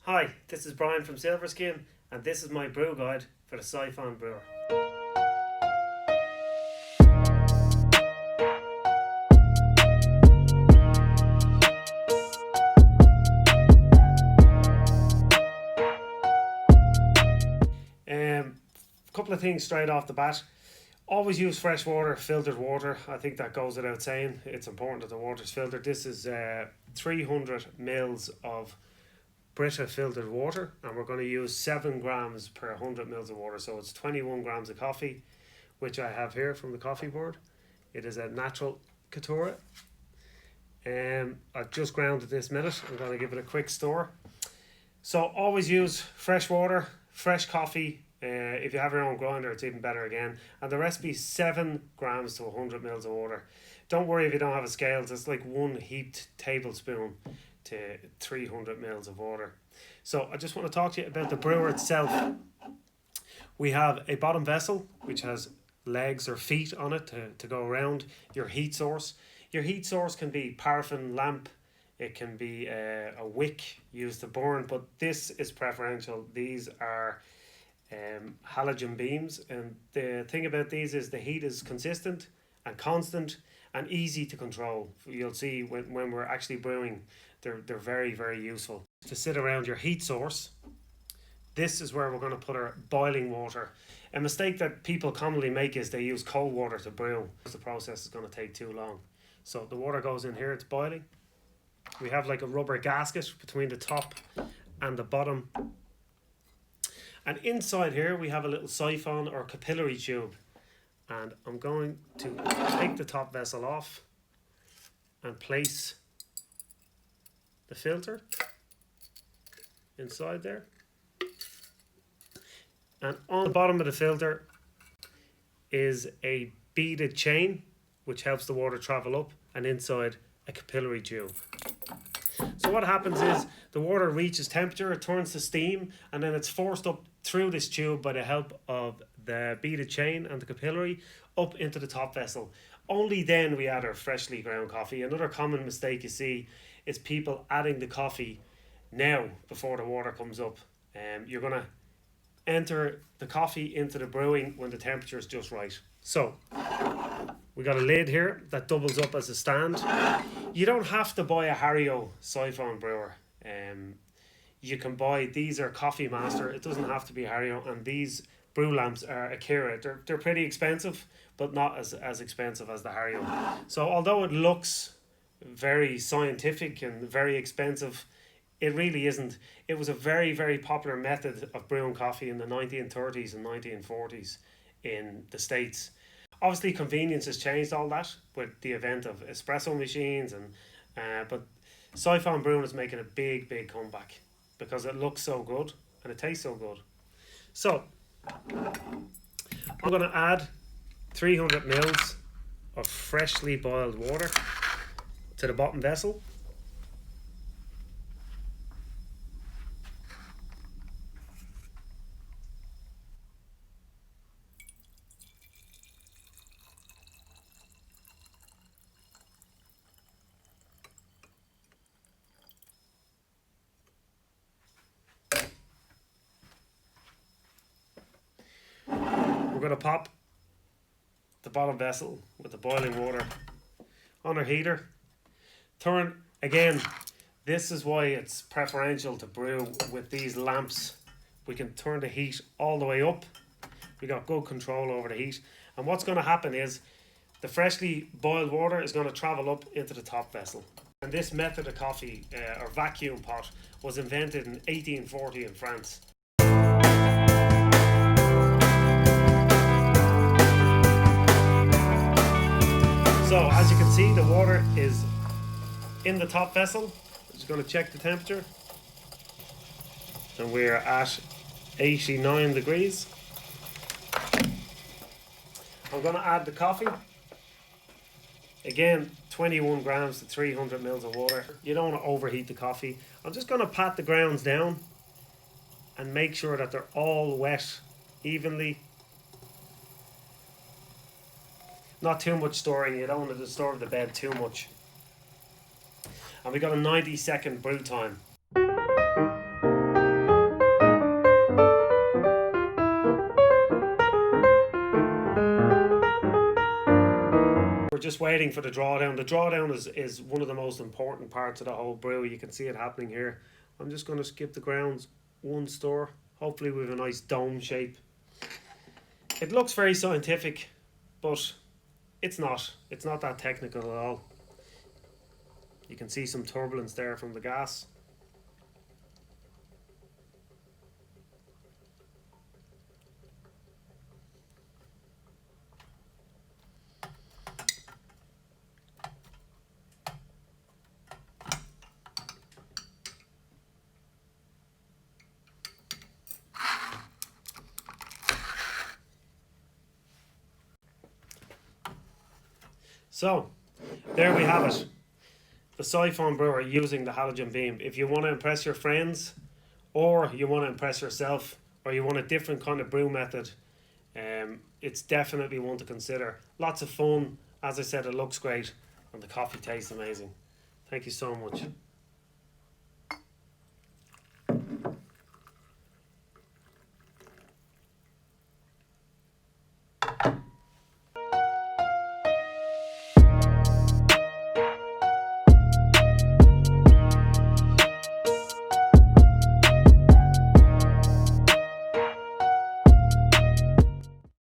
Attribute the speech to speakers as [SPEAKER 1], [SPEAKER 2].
[SPEAKER 1] Hi, this is Brian from Silverskin, and this is my brew guide for the siphon brewer. A couple of things straight off the bat. Always use fresh water, filtered water. I think that goes without saying. It's important that the water is filtered. This is 300 mils of Brita filtered water, and we're going to use 7 grams per 100 mils of water. So it's 21 grams of coffee, which I have here from the coffee board. It is a natural Catura. I've just ground it this minute. I'm going to give it a quick stir. So always use fresh water, fresh coffee. If you have your own grinder, it's even better again. And the recipe is 7 grams to 100 mils of water. Don't worry if you don't have a scale. It's like 1 heaped tablespoon to 300 mils of water. So I just want to talk to you about the brewer itself. We have a bottom vessel which has legs or feet on it to go around your heat source. Your heat source can be paraffin lamp. It can be a wick used to burn, but this is preferential. These are halogen beams, and the thing about these is the heat is consistent and constant and easy to control. You'll see when we're actually brewing, they're very, very useful to sit around your heat source. This is where we're going to put our boiling water. A mistake that people commonly make is they use cold water to brew. The process is going to take too long. So the water goes in here, it's boiling. We have like a rubber gasket between the top and the bottom. And inside here we have a little siphon or capillary tube. And I'm going to take the top vessel off and place the filter inside there. And on the bottom of the filter is a beaded chain which helps the water travel up, and inside a capillary tube. So what happens is the water reaches temperature, it turns to steam, and then it's forced up through this tube by the help of the beaded chain and the capillary up into the top vessel. Only then we add our freshly ground coffee. Another common mistake you see is people adding the coffee now before the water comes up. You're going to enter the coffee into the brewing when the temperature is just right. So we got a lid here that doubles up as a stand. You don't have to buy a Hario siphon brewer. You can buy, these are Coffee Master. It doesn't have to be Hario, and these brew lamps are Akira. They're pretty expensive, but not as expensive as the Hario. So although it looks very scientific and very expensive, it really isn't. It was a very, very popular method of brewing coffee in the 1930s and 1940s in the States. Obviously, convenience has changed all that with the advent of espresso machines, and but siphon brewing is making a big comeback because it looks so good and it tastes so good. So I'm going to add 300 mils of freshly boiled water to the bottom vessel. We're going to pop the bottom vessel with the boiling water on our heater. Turn, again, this is why it's preferential to brew with these lamps. We can turn the heat all the way up. We got good control over the heat. And what's going to happen is the freshly boiled water is going to travel up into the top vessel. And this method of coffee, or vacuum pot, was invented in 1840 in France. So as you can see, the water is in the top vessel. I'm just going to check the temperature. And we're at 89 degrees. I'm going to add the coffee. Again, 21 grams to 300 mils of water. You don't want to overheat the coffee. I'm just going to pat the grounds down and make sure that they're all wet evenly. Not too much stirring. You don't want to disturb the bed too much. And we got a 90-second brew time. just waiting for the drawdown. The drawdown is one of the most important parts of the whole brew. You can see it happening here. I'm just going to skip the grounds one stir. Hopefully we have a nice dome shape. It looks very scientific, but it's not. It's not that technical at all. You can see some turbulence there from the gas. So, there we have it. The siphon brewer using the halogen beam. If you want to impress your friends, or you want to impress yourself, or you want a different kind of brew method, it's definitely one to consider. Lots of fun. As I said, it looks great, and the coffee tastes amazing. Thank you so much.